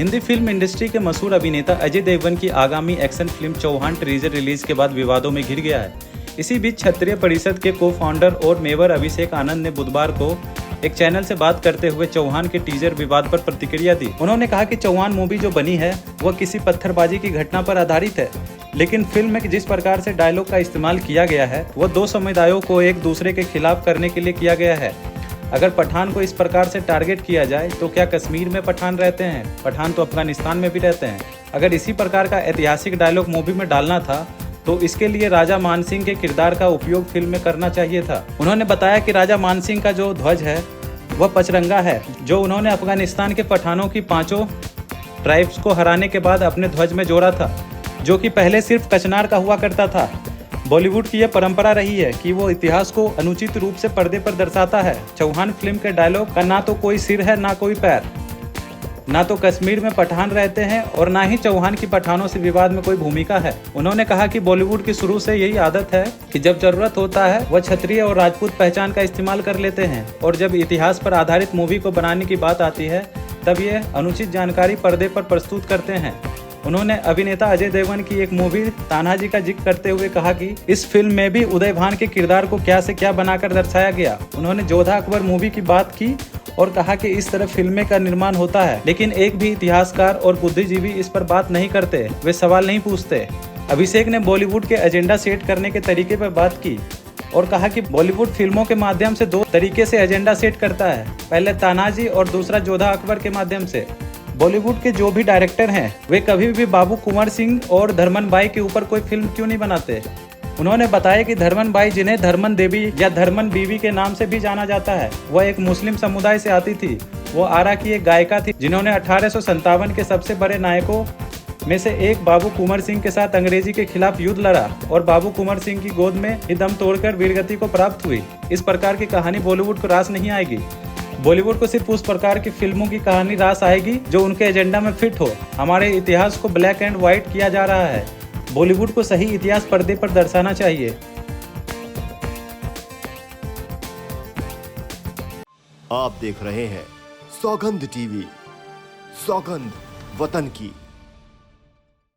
Hindi film industry के मशहूर अभिनेता अजय देवगन की आगामी action film Chauhan teaser release के बाद विवादों में घिर गया है। इसी बीच क्षत्रिय परिषद के को फाउंडर और मेवर अभिषेक आनंद ने बुधवार को एक चैनल से बात करते हुए चौहान के टीजर विवाद पर प्रतिक्रिया दी। उन्होंने कहा कि चौहान मूवी जो बनी है वह किसी पत्थरबाजी की घटना पर आधारित है, लेकिन फिल्म में जिस प्रकार से डायलॉग का इस्तेमाल किया गया है वह दो समुदायों को एक दूसरे के खिलाफ करने के लिए किया गया है। अगर पठान को इस प्रकार से टारगेट किया जाए तो क्या कश्मीर में पठान रहते हैं? पठान तो अफगानिस्तान में भी रहते हैं। अगर इसी प्रकार का ऐतिहासिक डायलॉग मूवी में डालना था तो इसके लिए राजा मानसिंह के किरदार का उपयोग फिल्म में करना चाहिए था। उन्होंने बताया कि राजा मानसिंह का जो ध्वज है वह पचरंगा है, जो उन्होंने अफगानिस्तान के पठानों की 5 ट्राइब्स को हराने के बाद अपने ध्वज में जोड़ा था, जो कि पहले सिर्फ कचनार का हुआ करता था। बॉलीवुड की यह परंपरा रही है कि वो इतिहास को अनुचित रूप से पर्दे पर दर्शाता है। चौहान फिल्म के डायलॉग का ना तो कोई सिर है ना कोई पैर, ना तो कश्मीर में पठान रहते हैं और ना ही चौहान की पठानों से विवाद में कोई भूमिका है। उन्होंने कहा कि बॉलीवुड की शुरू से यही आदत है कि जब जरूरत होता है वह क्षत्रिय और राजपूत पहचान का इस्तेमाल कर लेते हैं, और जब इतिहास पर आधारित मूवी को बनाने की बात आती है तब ये अनुचित जानकारी पर्दे पर प्रस्तुत करते हैं। उन्होंने अभिनेता अजय देवगन की एक मूवी तानाजी का जिक्र करते हुए कहा कि इस फिल्म में भी उदय भान के किरदार को क्या से क्या बनाकर दर्शाया गया। उन्होंने जोधा अकबर मूवी की बात की और कहा कि इस तरह फिल्में का निर्माण होता है, लेकिन एक भी इतिहासकार और बुद्धिजीवी इस पर बात नहीं करते, वे सवाल नहीं पूछते। अभिषेक ने बॉलीवुड के एजेंडा सेट करने के तरीके पर बात की और कहा कि बॉलीवुड फिल्मों के माध्यम से 2 तरीके से एजेंडा सेट करता है, पहले तानाजी और दूसरा जोधा अकबर के माध्यम से। बॉलीवुड के जो भी डायरेक्टर हैं वे कभी भी बाबू कुंवर सिंह और धर्मन बाई के ऊपर कोई फिल्म क्यों नहीं बनाते। उन्होंने बताया कि धर्मन बाई, जिन्हें धर्मन देवी या धर्मन बीवी के नाम से भी जाना जाता है, वह एक मुस्लिम समुदाय से आती थी। वो आरा की एक गायिका थी जिन्होंने 1857 के सबसे बड़े नायकों में से एक बाबू कुंवर सिंह के साथ अंग्रेजी के खिलाफ युद्ध लड़ा और बाबू कुंवर सिंह की गोद में ही दम तोड़कर वीरगति को प्राप्त हुई। इस प्रकार की कहानी बॉलीवुड को रास नहीं आएगी। बॉलीवुड को सिर्फ उस प्रकार की फिल्मों की कहानी रास आएगी जो उनके एजेंडा में फिट हो। हमारे इतिहास को ब्लैक एंड व्हाइट किया जा रहा है। बॉलीवुड को सही इतिहास पर्दे पर दर्शाना चाहिए। आप देख रहे हैं सौगंध टीवी, सौगंध वतन की।